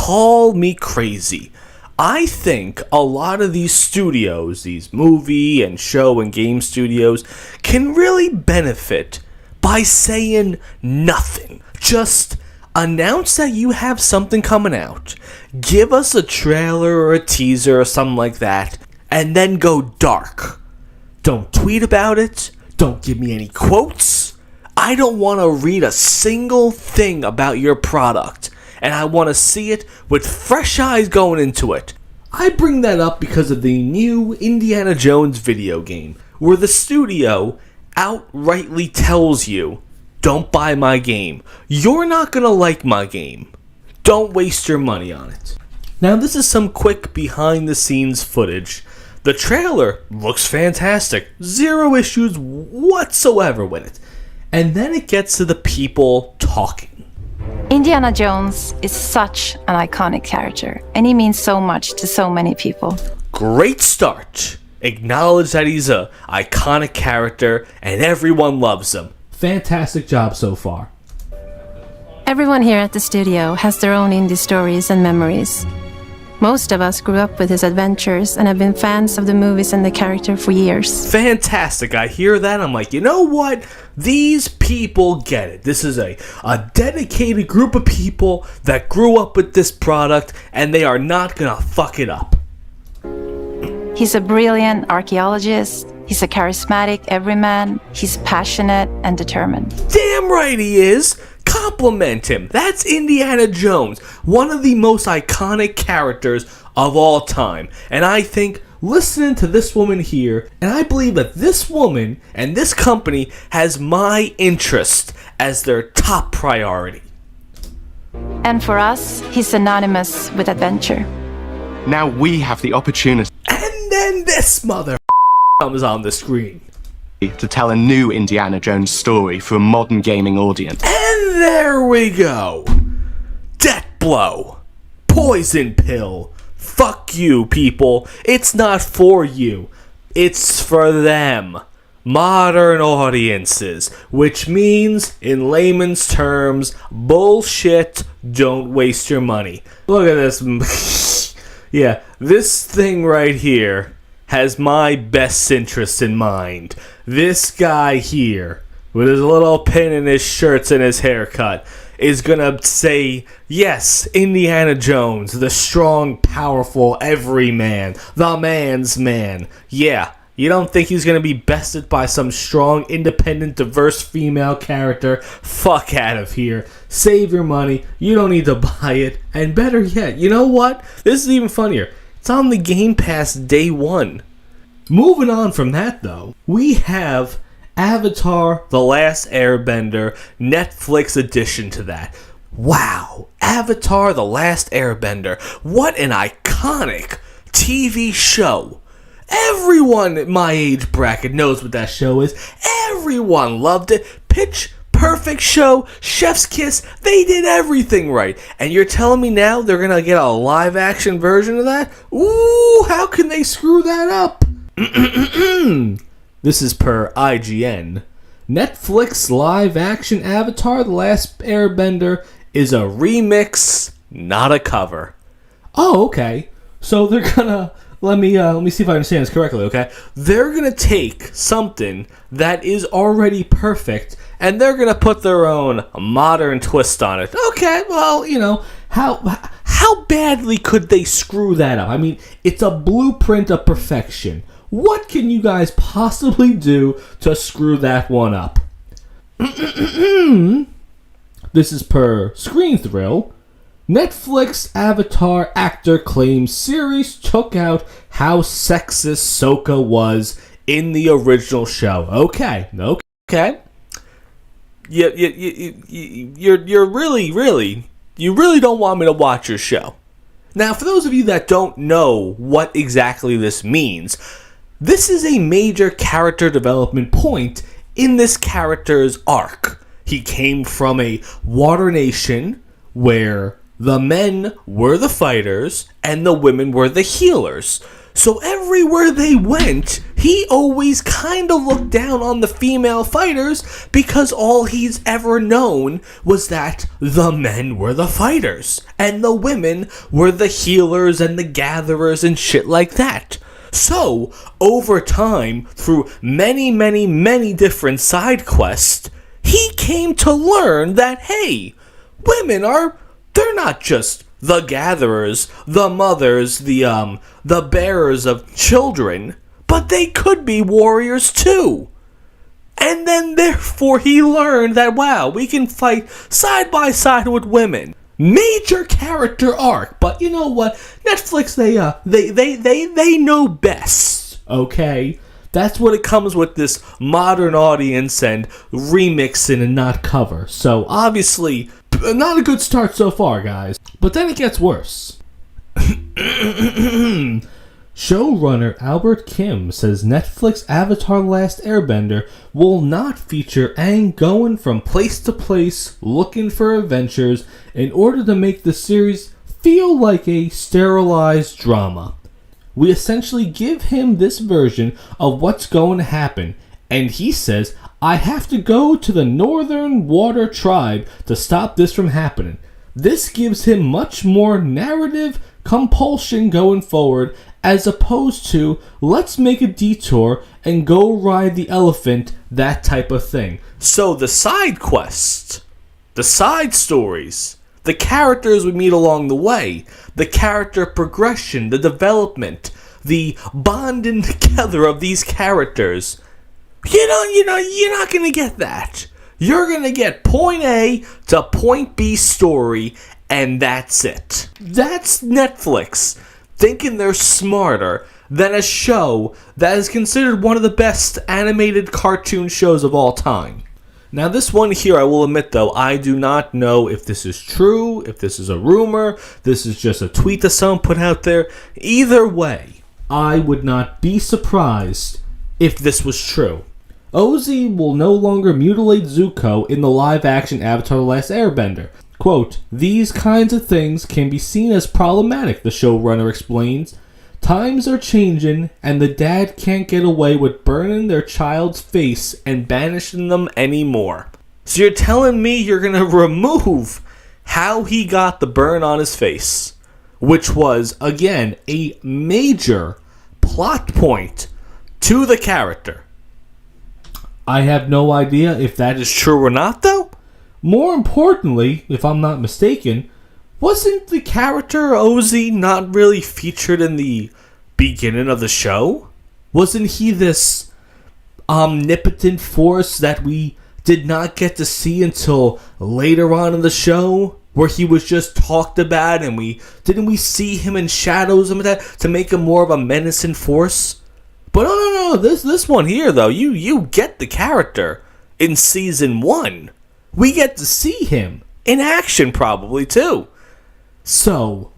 call me crazy. I think a lot of these studios, these movie and show and game studios, can really benefit by saying nothing. Just announce that you have something coming out. Give us a trailer or a teaser or something like that, and then go dark. Don't tweet about it. Don't give me any quotes. I don't want to read a single thing about your product, and I want to see it with fresh eyes going into it. I bring that up because of the new Indiana Jones video game, where the studio outrightly tells you, don't buy my game. You're not going to like my game. Don't waste your money on it. Now, this is some quick behind-the-scenes footage. The trailer looks fantastic. Zero issues whatsoever with it. And then it gets to the people talking. Indiana Jones is such an iconic character, and he means so much to so many people. Great start. Acknowledge that he's a iconic character and everyone loves him. Fantastic job so far. Everyone here at the studio has their own indie stories and memories. Most of us grew up with his adventures and have been fans of the movies and the character for years. Fantastic. I hear that. I'm like, you know what? These people get it. This is a dedicated group of people that grew up with this product, and they are not going to fuck it up. He's a brilliant archaeologist. He's a charismatic everyman. He's passionate and determined. Damn right he is. Compliment him. That's Indiana Jones, one of the most iconic characters of all time. And I think listening to this woman here, and I believe that this woman and this company has my interest as their top priority. And for us, he's synonymous with adventure. Now we have the opportunity And then this mother comes on the screen. to tell a new Indiana Jones story for a modern gaming audience. And there we go. Death blow. Poison pill. Fuck you, people. It's not for you. It's for them. Modern audiences. Which means, in layman's terms, bullshit, don't waste your money. Look at this. Yeah, this thing right here has my best interest in mind. This guy here, with his little pin in his shirts and his haircut, is gonna say, yes, Indiana Jones, the strong, powerful everyman, the man's man. Yeah, you don't think he's gonna be bested by some strong, independent, diverse female character? Fuck out of here. Save your money. You don't need to buy it. And better yet, you know what? This is even funnier. It's on the Game Pass day one. Moving on from that, though, we have Avatar: The Last Airbender, Netflix edition to that. Wow, Avatar: The Last Airbender. What an iconic TV show. Everyone in my age bracket knows what that show is. Everyone loved it. Pitch perfect show, chef's kiss, they did everything right. And you're telling me now they're gonna get a live action version of that? Ooh, how can they screw that up? This is per IGN. Netflix live action Avatar: The Last Airbender is a remix, not a cover. Oh, okay. So they're gonna let me see if I understand this correctly, okay? They're gonna take something that is already perfect and they're gonna put their own modern twist on it. Okay, well, you know, how badly could they screw that up? I mean, it's a blueprint of perfection. What can you guys possibly do to screw that one up? This is per Screen Thrill. Netflix Avatar actor claims series took out how sexist Sokka was in the original show. Okay. You really don't want me to watch your show. Now, for those of you that don't know what exactly this means, this is a major character development point in this character's arc. He came from a water nation where the men were the fighters and the women were the healers. So everywhere they went, he always kind of looked down on the female fighters because all he's ever known was that the men were the fighters and the women were the healers and the gatherers and shit like that. So, over time, through many, many, many different side quests, he came to learn that, hey, women they're not just the gatherers, the mothers, the bearers of children, but they could be warriors too. And then therefore he learned that, wow, we can fight side by side with women. Major character arc, but you know what? Netflix, they know best, okay? That's what it comes with this modern audience and remixing and not cover. So obviously, not a good start so far, guys. But then it gets worse. Showrunner Albert Kim says Netflix Avatar The Last Airbender will not feature Aang going from place to place looking for adventures in order to make the series feel like a sterilized drama. We essentially give him this version of what's going to happen, and he says, I have to go to the Northern Water Tribe to stop this from happening. This gives him much more narrative compulsion going forward, as opposed to, let's make a detour and go ride the elephant, that type of thing. So the side quests, the side stories, the characters we meet along the way, the character progression, the development, the bonding together of these characters, you're not going to get that. You're going to get point A to point B story, and that's it. That's Netflix thinking they're smarter than a show that is considered one of the best animated cartoon shows of all time. Now, this one here, I will admit, though, I do not know if this is true, if this is a rumor, this is just a tweet that someone put out there. Either way, I would not be surprised if this was true. Ozzy will no longer mutilate Zuko in the live-action Avatar The Last Airbender. Quote, these kinds of things can be seen as problematic, the showrunner explains. Times are changing, and the dad can't get away with burning their child's face and banishing them anymore. So you're telling me you're going to remove how he got the burn on his face, which was, again, a major plot point to the character. I have no idea if that is true or not, though. More importantly, if I'm not mistaken, wasn't the character Ozzy not really featured in the beginning of the show? Wasn't he this omnipotent force that we did not get to see until later on in the show, where he was just talked about and didn't we see him in shadows and that to make him more of a menacing force? But no, this one here though, you get the character in season 1. We get to see him in action probably too. So,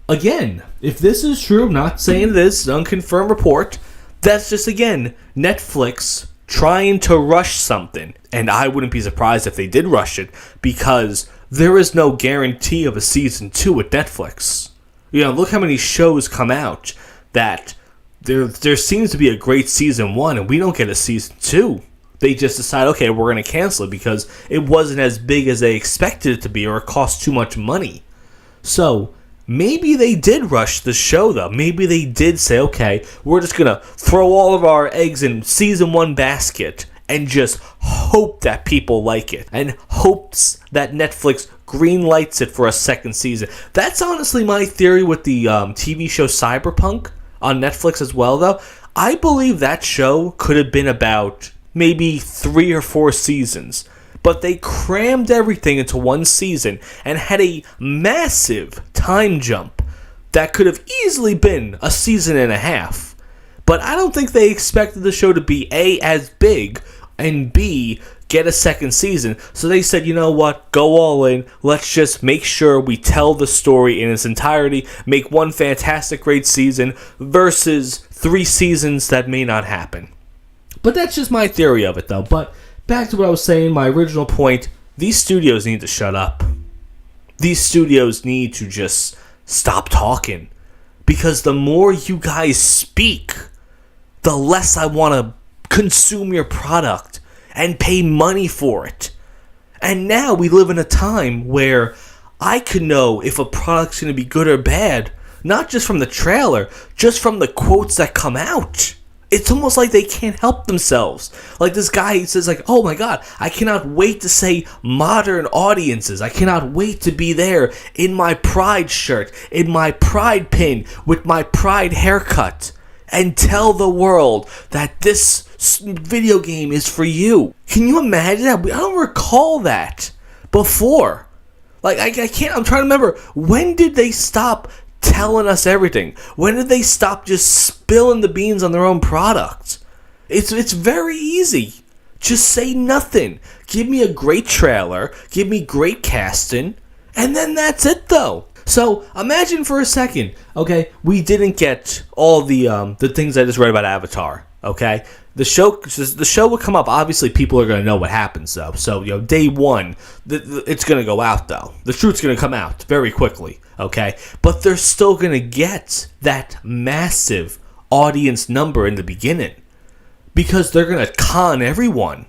again, if this is true, I'm not saying this, unconfirmed report, that's just, again, Netflix trying to rush something. And I wouldn't be surprised if they did rush it, because there is no guarantee of a season 2 with Netflix. You know, look how many shows come out that there seems to be a great season 1 and we don't get a season 2. They just decide, okay, we're going to cancel it because it wasn't as big as they expected it to be, or it cost too much money. So, maybe they did rush the show, though. Maybe they did say, okay, we're just going to throw all of our eggs in season 1 basket and just hope that people like it. And hopes that Netflix greenlights it for a second season. That's honestly my theory with the TV show Cyberpunk on Netflix as well, though. I believe that show could have been about maybe 3 or 4 seasons. But they crammed everything into one season and had a massive time jump that could have easily been a season and a half. But I don't think they expected the show to be A, as big, and B, get a second season. So they said, you know what, go all in. Let's just make sure we tell the story in its entirety, make one fantastic great season versus 3 seasons that may not happen. But that's just my theory of it, though. But back to what I was saying, my original point, these studios need to shut up. These studios need to just stop talking. because the more you guys speak, the less I want to consume your product and pay money for it. And now we live in a time where I can know if a product's going to be good or bad, not just from the trailer, just from the quotes that come out. It's almost like they can't help themselves. Like this guy, he says like, oh my god, I cannot wait to say modern audiences. I cannot wait to be there in my Pride shirt, in my Pride pin, with my Pride haircut, and tell the world that this video game is for you. Can you imagine that? I don't recall that before. Like, I can't, I'm trying to remember, when did they stop telling us everything? When did they stop just spilling the beans on their own product? It's very easy. Just say nothing. Give me a great trailer, give me great casting, and then that's it though. So imagine for a second, okay, we didn't get all the things I just read about Avatar, okay? The show will come up. Obviously, people are going to know what happens, though. So, day one, it's going to go out, though. The truth's going to come out very quickly, okay? But they're still going to get that massive audience number in the beginning because they're going to con everyone.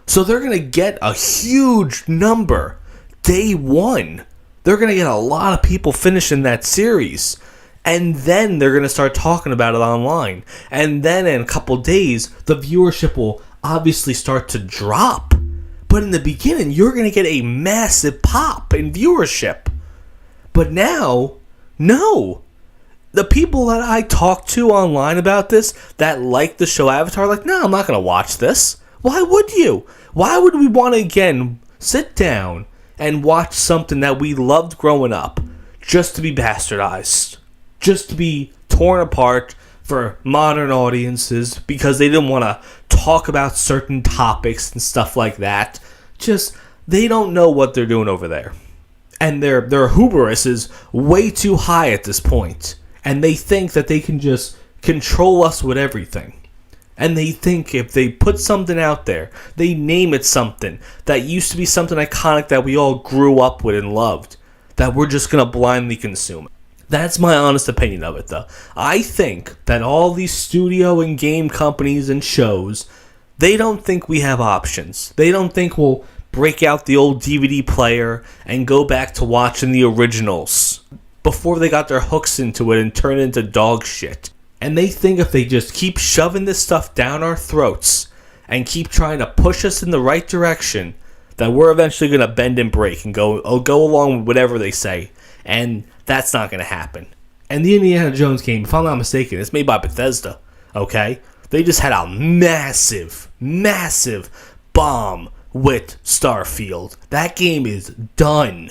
So they're going to get a huge number day one. They're going to get a lot of people finishing that series. And then they're going to start talking about it online. And then in a couple days, the viewership will obviously start to drop. But in the beginning, you're going to get a massive pop in viewership. But now, no. The people that I talk to online about this, that like the show Avatar, like, no, I'm not going to watch this. Why would you? Why would we want to, again, sit down and watch something that we loved growing up just to be bastardized? Just to be torn apart for modern audiences because they didn't want to talk about certain topics and stuff like that. Just, they don't know what they're doing over there. And their hubris is way too high at this point. And they think that they can just control us with everything. And they think if they put something out there, they name it something that used to be something iconic that we all grew up with and loved, that we're just going to blindly consume. That's my honest opinion of it, though. I think that all these studio and game companies and shows, they don't think we have options. They don't think we'll break out the old DVD player and go back to watching the originals before they got their hooks into it and turn it into dog shit. And they think if they just keep shoving this stuff down our throats and keep trying to push us in the right direction, that we're eventually going to bend and break and go along with whatever they say. And that's not going to happen. And the Indiana Jones game, if I'm not mistaken, it's made by Bethesda, okay? They just had a massive bomb with Starfield. That game is done.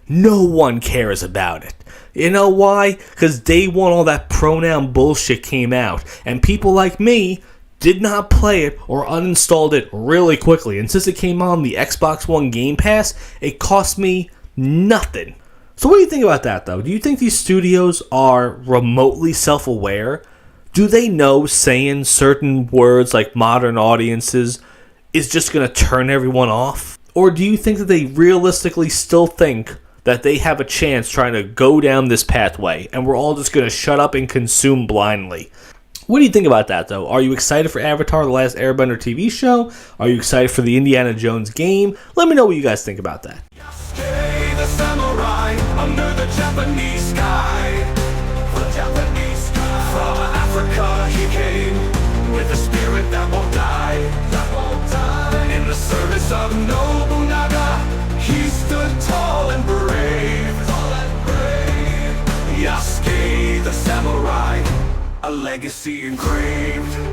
No one cares about it. You know why? Because day one, all that pronoun bullshit came out. And people like me did not play it or uninstalled it really quickly. And since it came on the Xbox One Game Pass, it cost me nothing. So what do you think about that, though? Do you think these studios are remotely self-aware? Do they know saying certain words like modern audiences is just going to turn everyone off? Or do you think that they realistically still think that they have a chance trying to go down this pathway and we're all just going to shut up and consume blindly? What do you think about that, though? Are you excited for Avatar: The Last Airbender TV show? Are you excited for the Indiana Jones game? Let me know what you guys think about that. The samurai under the Japanese sky. The Japanese sky. From Africa he came with a spirit that won't die. That won't die. In the service of Nobunaga, he stood tall and brave. Tall and brave. Yasuke the samurai, a legacy engraved.